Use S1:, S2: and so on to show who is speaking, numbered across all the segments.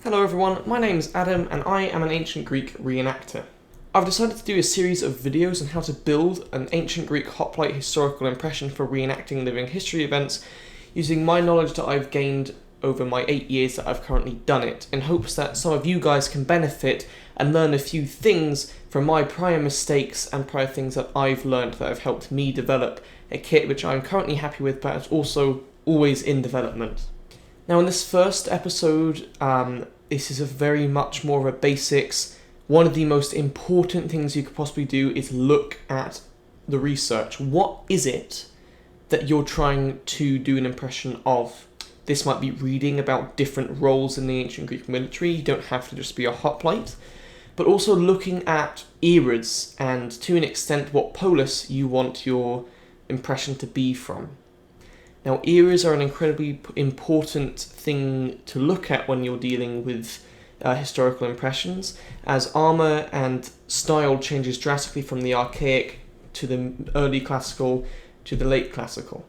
S1: Hello everyone, my name is Adam and I am an ancient Greek reenactor. I've decided to do a series of videos on how to build an ancient Greek hoplite historical impression for reenacting living history events using my knowledge that I've gained over my 8 years that I've currently done it, in hopes that some of you guys can benefit and learn a few things from my prior mistakes and prior things that I've learned that have helped me develop a kit which I'm currently happy with but is also always in development. Now in this first episode, this is a very much more of a basics. One of the most important things you could possibly do is look at the research. What is it that you're trying to do an impression of? This might be reading about different roles in the ancient Greek military. You don't have to just be a hoplite, but also looking at eras and to an extent what polis you want your impression to be from. Now, eras are an incredibly important thing to look at when you're dealing with historical impressions, as armour and style changes drastically from the archaic to the early classical to the late classical.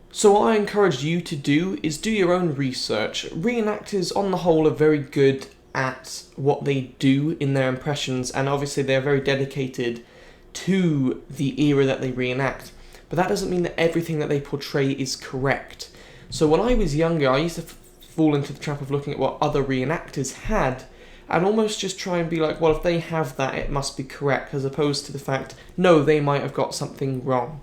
S1: So what I encourage you to do is do your own research. Reenactors, on the whole, are very good at what they do in their impressions, and obviously they're very dedicated to the era that they reenact. But that doesn't mean that everything that they portray is correct. So when I was younger, I used to fall into the trap of looking at what other reenactors had and almost just try and be like, well, if they have that, it must be correct, as opposed to the fact, no, they might have got something wrong.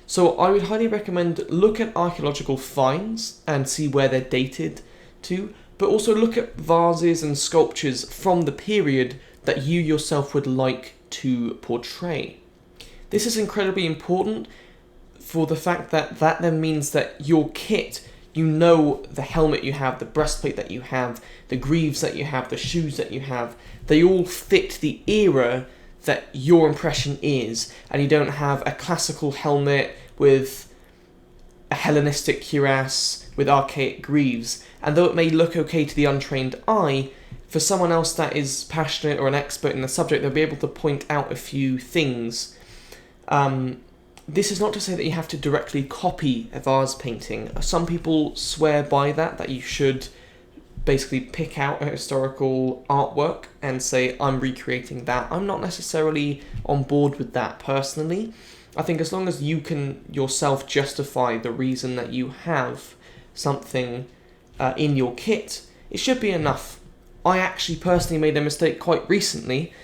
S1: So I would highly recommend look at archaeological finds and see where they're dated to, but also look at vases and sculptures from the period that you yourself would like to portray. This is incredibly important for the fact that then means that your kit, you know the helmet you have, the breastplate that you have, the greaves that you have, the shoes that you have, they all fit the era that your impression is, and you don't have a classical helmet with a Hellenistic cuirass with archaic greaves. And though it may look okay to the untrained eye, for someone else that is passionate or an expert in the subject, they'll be able to point out a few things. This is not to say that you have to directly copy a vase painting. Some people swear by that you should basically pick out a historical artwork and say, I'm recreating that. I'm not necessarily on board with that personally. I think as long as you can yourself justify the reason that you have something in your kit, it should be enough. I actually personally made a mistake quite recently,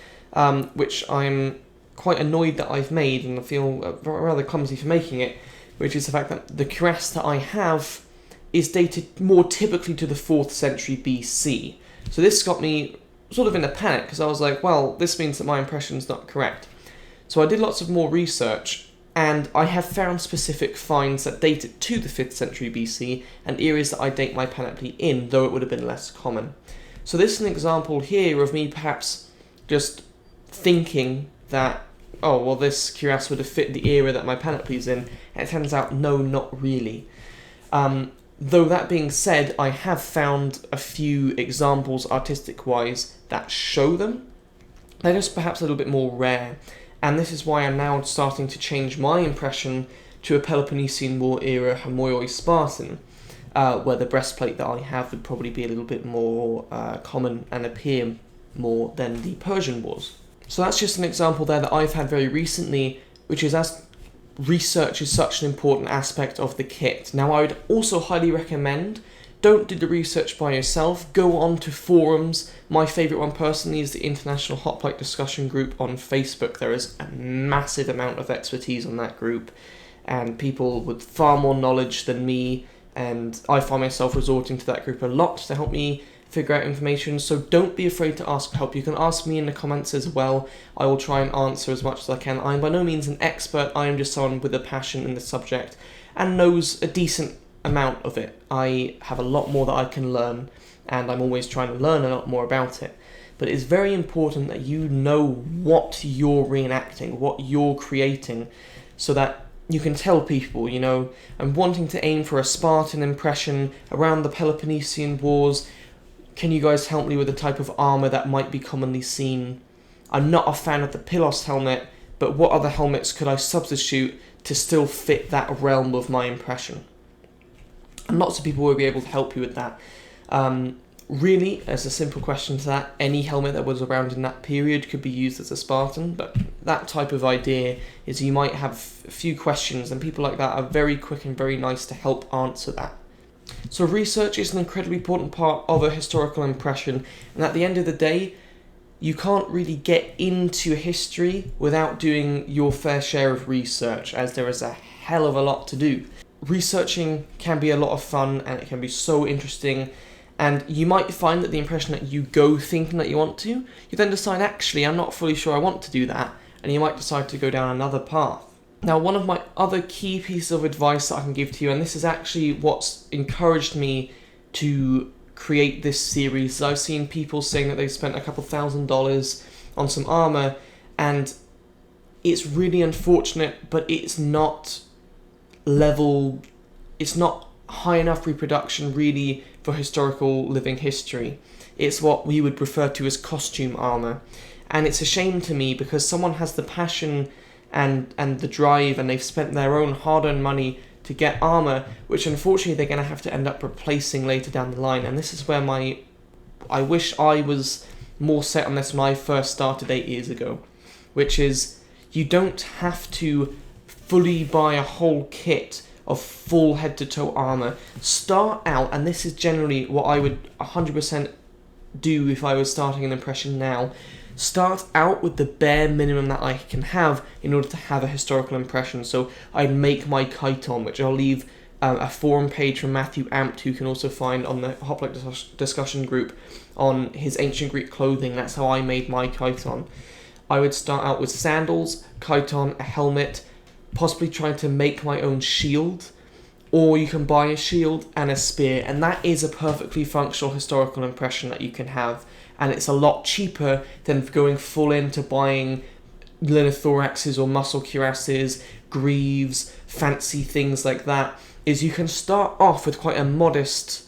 S1: which I'm quite annoyed that I've made, and I feel rather clumsy for making it, which is the fact that the cuirass that I have is dated more typically to the 4th century BC. So this got me sort of in a panic, because I was like, well, this means that my impression's not correct. So I did lots of more research, and I have found specific finds that date it to the 5th century BC, and eras that I date my panoply in, though it would have been less common. So this is an example here of me perhaps just thinking that, oh, well, this cuirass would have fit the era that my panoply's in, and it turns out, no, not really. Though that being said, I have found a few examples artistic-wise that show them. They're just perhaps a little bit more rare, and this is why I'm now starting to change my impression to a Peloponnesian War era Homoioi Spartan, where the breastplate that I have would probably be a little bit more common and appear more than the Persian Wars. So that's just an example there that I've had very recently, which is as research is such an important aspect of the kit. Now, I would also highly recommend, don't do the research by yourself, go on to forums. My favourite one personally is the International Hoplite Discussion Group on Facebook. There is a massive amount of expertise on that group, and people with far more knowledge than me, and I find myself resorting to that group a lot to help me figure out information, so don't be afraid to ask for help. You can ask me in the comments as well. I will try and answer as much as I can. I'm by no means an expert, I am just someone with a passion in the subject and knows a decent amount of it. I have a lot more that I can learn, and I'm always trying to learn a lot more about it. But it's very important that you know what you're reenacting, what you're creating, so that you can tell people, you know, I'm wanting to aim for a Spartan impression around the Peloponnesian Wars. Can you guys help me with the type of armour that might be commonly seen? I'm not a fan of the Pylos helmet, but what other helmets could I substitute to still fit that realm of my impression? And lots of people will be able to help you with that. Really, as a simple question to that, any helmet that was around in that period could be used as a Spartan, but that type of idea is you might have a few questions, and people like that are very quick and very nice to help answer that. So research is an incredibly important part of a historical impression, and at the end of the day, you can't really get into history without doing your fair share of research, as there is a hell of a lot to do. Researching can be a lot of fun, and it can be so interesting. And you might find that the impression that you go thinking that you want to, you then decide, actually, I'm not fully sure I want to do that, and you might decide to go down another path. Now, one of my other key pieces of advice that I can give to you, and this is actually what's encouraged me to create this series, I've seen people saying that they've spent a couple $1,000s on some armour, and it's really unfortunate, but it's not high enough reproduction really for historical living history. It's what we would refer to as costume armour, and it's a shame to me because someone has the passion and the drive, and they've spent their own hard-earned money to get armour, which unfortunately they're going to have to end up replacing later down the line. And this is where I wish I was more set on this when I first started 8 years ago, which is you don't have to fully buy a whole kit of full head-to-toe armour. Start out, and this is generally what I would 100% do if I was starting an impression now, start out with the bare minimum that I can have in order to have a historical impression. So I'd make my chiton, which I'll leave a forum page from Matthew Ampt, who you can also find on the Hoplite discussion group, on his ancient Greek clothing. That's how I made my chiton. I would start out with sandals, chiton, a helmet, possibly trying to make my own shield, or you can buy a shield and a spear, and that is a perfectly functional historical impression that you can have, and it's a lot cheaper than going full into buying linothoraxes or muscle cuirasses, greaves, fancy things like that. Is you can start off with quite a modest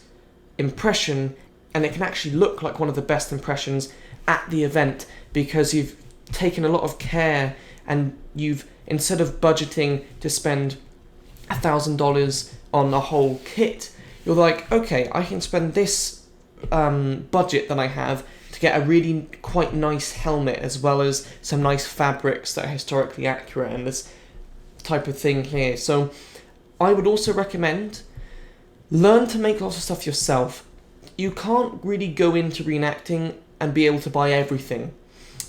S1: impression, and it can actually look like one of the best impressions at the event because you've taken a lot of care, and you've, instead of budgeting to spend $1,000 on a whole kit, you're like, okay, I can spend this budget that I have to get a really quite nice helmet, as well as some nice fabrics that are historically accurate, and this type of thing here. So I would also recommend learn to make lots of stuff yourself. You can't really go into reenacting and be able to buy everything.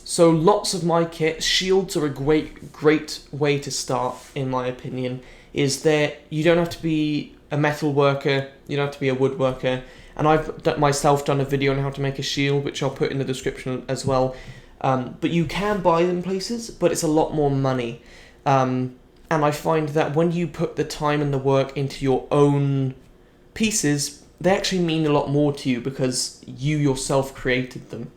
S1: So lots of my kit, shields are a great way to start, in my opinion, is that you don't have to be a metal worker, you don't have to be a woodworker, and I've myself done a video on how to make a shield, which I'll put in the description as well, but you can buy them places, but it's a lot more money, and I find that when you put the time and the work into your own pieces, they actually mean a lot more to you because you yourself created them.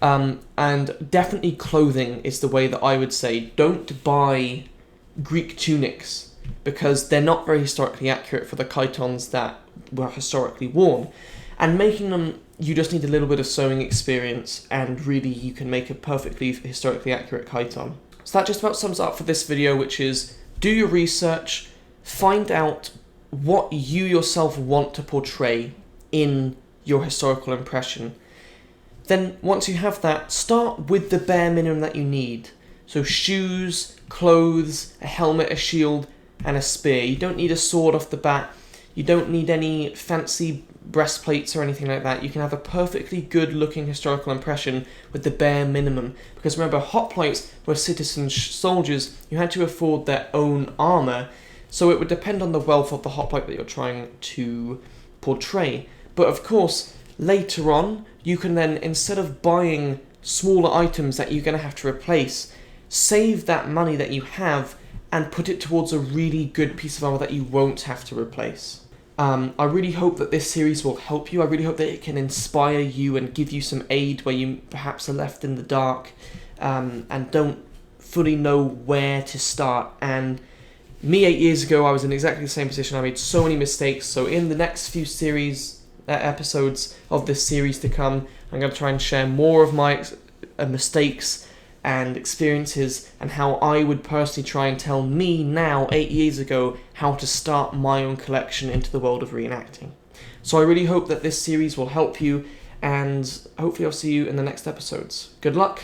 S1: And definitely clothing is the way that I would say. Don't buy Greek tunics because they're not very historically accurate for the chitons that were historically worn. And making them, you just need a little bit of sewing experience, and really you can make a perfectly historically accurate chiton. So that just about sums up for this video, which is do your research, find out what you yourself want to portray in your historical impression. Then once you have that, start with the bare minimum that you need. So shoes, clothes, a helmet, a shield, and a spear. You don't need a sword off the bat. You don't need any fancy breastplates or anything like that. You can have a perfectly good looking historical impression with the bare minimum. Because remember, hoplites were citizen soldiers who had to afford their own armour. So it would depend on the wealth of the hoplite that you're trying to portray. But of course, later on, you can then, instead of buying smaller items that you're going to have to replace, save that money that you have and put it towards a really good piece of armor that you won't have to replace. I really hope that this series will help you. I really hope that it can inspire you and give you some aid where you perhaps are left in the dark and don't fully know where to start. And me 8 years ago, I was in exactly the same position. I made so many mistakes. So in the next few episodes of this series to come, I'm going to try and share more of my mistakes and experiences, and how I would personally try and tell me now, 8 years ago, how to start my own collection into the world of reenacting. So I really hope that this series will help you, and hopefully I'll see you in the next episodes. Good luck,